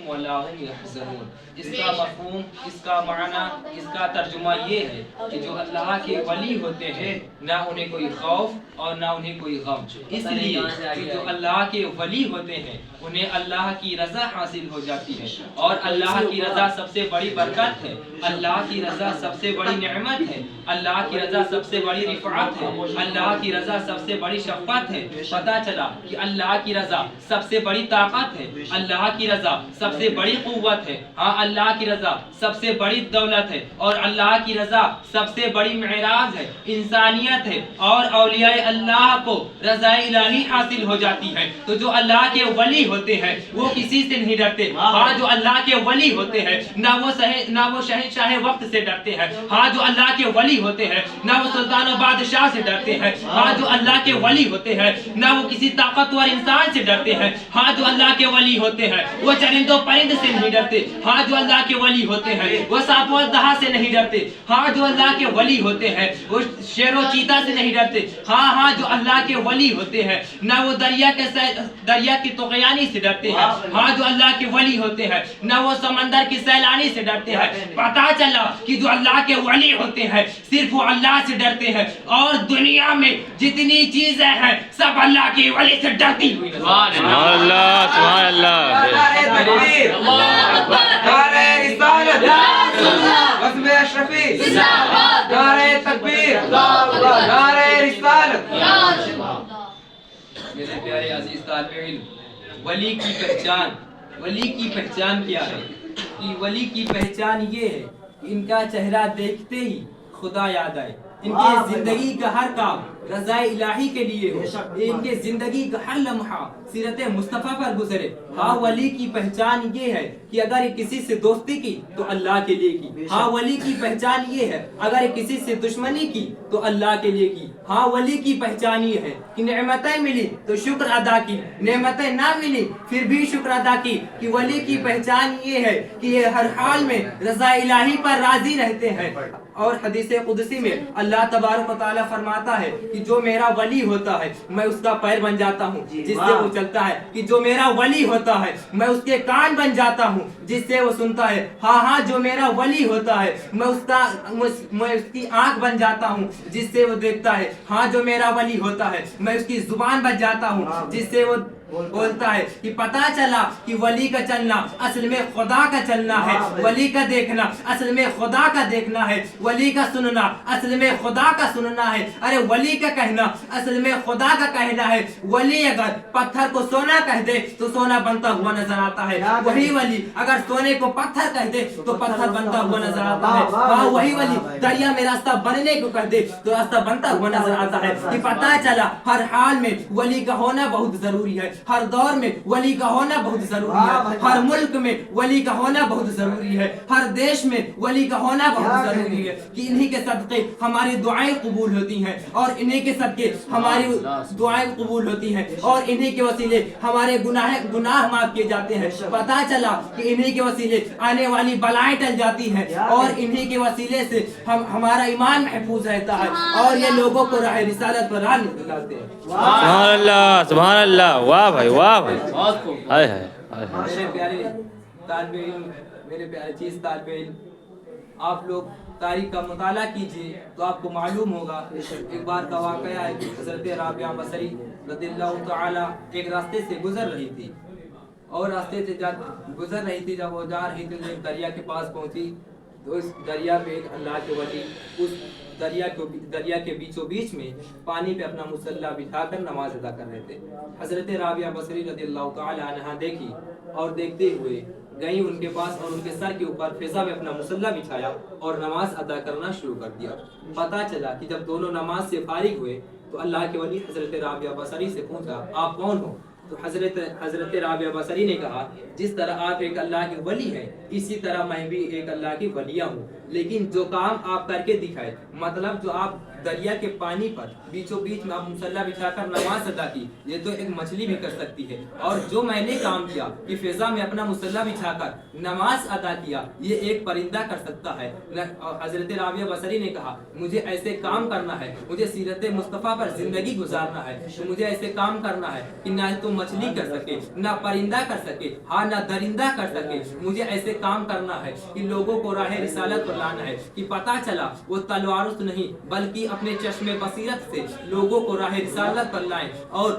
ربهم ولا هم يحزنون۔ اس کا مفہوم، اس کا معنی، اس کا ترجمہ یہ ہے کہ جو اللہ کے ولی ہوتے ہیں نہ انہیں کوئی خوف اور نہ انہیں کوئی غم، اس لیے کہ جو اللہ کے ولی ہوتے ہیں انہیں اللہ کی رضا حاصل ہو جاتی ہے، اور اللہ کی رضا سب سے بڑی برکت ہے، اللہ کی رضا سب سے بڑی نعمت ہے، اللہ کی رضا سب سے بڑی رفعت ہے، اللہ کی رضا سب سے بڑی شفقت ہے۔ پتہ چلا کہ اللہ کی رضا سب سے بڑی طاقت ہے، اللہ کی رضا سب سے بڑی قوت ہے، ہاں اللہ کی رضا سب سے بڑی دولت ہے، اور اللہ کی رضا سب سے بڑی معراج ہے، انسانیت ہے، اور اولیاء اللہ کو رضا الہی حاصل ہو جاتی ہے۔ تو جو اللہ کے ولی ہوتے ہیں وہ کسی سے نہیں ڈرتے، ہاں جو اللہ کے ولی ہوتے ہیں نہ وہ شہنشاہ وقت سے ڈرتے ہیں، ہاں جو اللہ کے ولی ہوتے ہیں نہ وہ سلطان و بادشاہ سے ڈرتے ہیں، ہاں جو اللہ کے ولی ہوتے ہیں نہ وہ کسی طاقتور انسان سے ڈرتے ہیں، ہاں جو اللہ کے ولی ہوتے ہیں وہ چرند و پرند سے نہیں ڈرتے، ہاں جو اللہ کے ولی ہوتے ہیں وہ سانپ و دہا سے نہیں ڈرتے، ہاں جو اللہ کے ولی ہوتے ہیں وہ شیر و چیتا سے نہیں ڈرتے، ہاں جو اللہ کے ولی ہوتے ہیں نہ وہ دریا کی طغیانی سے ڈرتے ہیں، ہاں جو اللہ کے ولی ہوتے ہیں نہ وہ سمندر کی سیلانی سے ڈرتے ہیں۔ پتہ چلا کہ جو اللہ کے ولی ہوتے ہیں صرف وہ اللہ سے ڈرتے ہیں، اور دنیا میں جتنی چیزیں ہیں سب اللہ کے ولی سے ڈرتی ہوئی۔ سبحان اللہ، سبحان اللہ، نعرہ رسالت، غزوہ اشرفی، نعرہ تکبیر، نعرہ رسالت۔ میرے پیارے عزیز طالب علم، ولی کی پہچان کیا ہے؟ کہ ولی کی پہچان یہ ہے کہ ان کا چہرہ دیکھتے ہی خدا یاد آئے، ان کے زندگی کا ہر کام رضا الہی کے لیے ہو، ان کے زندگی کا ہر لمحہ سیرت مصطفیٰ پر گزرے۔ ہاں ولی کی پہچان یہ ہے کہ اگر کسی سے دوستی کی تو اللہ کے لیے کی، ہاں ولی کی پہچان یہ ہے اگر کسی سے دشمنی کی تو اللہ کے لیے کی، ہاں ولی کی پہچان یہ ہے کہ نعمتیں ملی تو شکر ادا کی، نعمتیں نہ ملی پھر بھی شکر ادا کی۔ کہ ولی کی پہچان یہ ہے کہ یہ ہر حال میں رضا الہی پر راضی رہتے ہیں، اور حدیث قدسی میں اللہ تبارک و تعالیٰ فرماتا ہے کہ جو میرا ولی ہوتا ہے میں اس کا پیر بن جاتا ہوں جس سے وہ چلتا ہے، کہ جو میرا ولی ہوتا ہے میں اس کے کان بن جاتا ہوں جس سے وہ سنتا ہے، ہاں جو میرا ولی ہوتا ہے میں اس کی آنکھ بن جاتا ہوں جس سے وہ دیکھتا ہے، ہاں جو میرا ولی ہوتا ہے میں اس کی زبان بن جاتا ہوں جس سے وہ بولتا ہے۔ کہ پتہ چلا کہ ولی کا چلنا اصل میں خدا کا چلنا ہے، ولی کا دیکھنا اصل میں خدا کا دیکھنا ہے، ولی کا سننا اصل میں خدا کا سننا ہے، ارے ولی کا کہنا اصل میں خدا کا کہنا ہے۔ ولی اگر پتھر کو سونا کہہ دے تو سونا بنتا ہوا نظر آتا ہے، وہی ولی اگر سونے کو پتھر کہہ دے تو پتھر بنتا ہوا نظر آتا ہے، ہاں وہی ولی دریا میں راستہ بننے کو کہہ دے تو راستہ بنتا ہوا نظر آتا ہے۔ کہ پتہ چلا ہر حال میں ولی کا ہونا بہت ضروری ہے، ہر دور میں ولی کا ہونا بہت ضروری ہے، ہر ملک میں ولی کا ہونا بہت ضروری ہے، ہر دیش میں ولی کا ہونا بہت ضروری ہے۔ کہ انہی کے صدقے ہماری دعائیں قبول ہوتی ہیں، اور انہی کے صدقے ہماری دعائیں قبول ہوتی ہیں، اور انہی کے وسیلے ہمارے گناہ معاف کیے جاتے ہیں۔ پتہ چلا کہ انہی کے وسیلے آنے والی بلائیں ٹل جاتی ہیں، اور انہی کے وسیلے سے ہمارا ایمان محفوظ رہتا ہے، اور یہ لوگوں کو راہ رسالت پر راہ نکالتے ہیں۔ سبحان اللہ، سبحان اللہ، واہ بھائی، واہ بھائی، ہائے ہائے۔ میرے پیارے طالب علم، میرے پیارے چیز طالب علم، آپ لوگ تاریخ کا مطالعہ کیجئے تو آپ کو معلوم ہوگا۔ ایک بار کا واقعہ ہے کہ حضرت رابعہ بصری رضی اللہ تعالی ایک راستے سے گزر رہی تھی، اور راستے سے گزر رہی تھی، جب وہ جا رہی تھی تو ایک دریا کے پاس پہنچی، تو اس دریا میں ایک اللہ کے ولی اس دریا کے بیچوں بیچ میں پانی پہ اپنا مصلی بٹھا کر نماز ادا کر رہے تھے۔ حضرت رابعہ بصری رضی اللہ تعالی عنہا دیکھی، اور دیکھتے ہوئے گئی ان کے پاس، اور ان کے سر کے اوپر فضا میں اپنا مصلی بچھایا اور نماز ادا کرنا شروع کر دیا۔ پتہ چلا کہ جب دونوں نماز سے فارغ ہوئے تو اللہ کے ولی حضرت رابعہ بصری سے پوچھا آپ کون ہو؟ تو حضرت رابعہ بصری نے کہا جس طرح آپ ایک اللہ کے ولی ہیں اسی طرح میں بھی ایک اللہ کی ولیہ ہوں، لیکن جو کام آپ کر کے دکھائے، مطلب جو آپ دریا کے پانی پر بیچوں بیچ میں مصلی بچھا کر نماز ادا کی، یہ تو ایک مچھلی بھی کر سکتی ہے۔ اور جو میں نے کام کیا کہ فضا میں اپنا مصلی بچھا کر نماز ادا کیا، یہ ایک پرندہ کر سکتا ہے۔ حضرت رابعہ بصری نے کہا مجھے ایسے کام کرنا ہے، مجھے سیرت مصطفیٰ پر زندگی گزارنا ہے، تو مجھے ایسے کام کرنا ہے کہ نہ تو مچھلی کر سکے، نہ پرندہ کر سکے، ہاں نہ درندہ کر سکے۔ مجھے ایسے کام کرنا ہے کہ لوگوں کو راہ رسالت پر لانا ہے، کہ پتہ چلا وہ تلواروں سے نہیں بلکہ اپنے چشم بصیرت سے لوگوں کو راہ رسالت پر لائیں۔ اور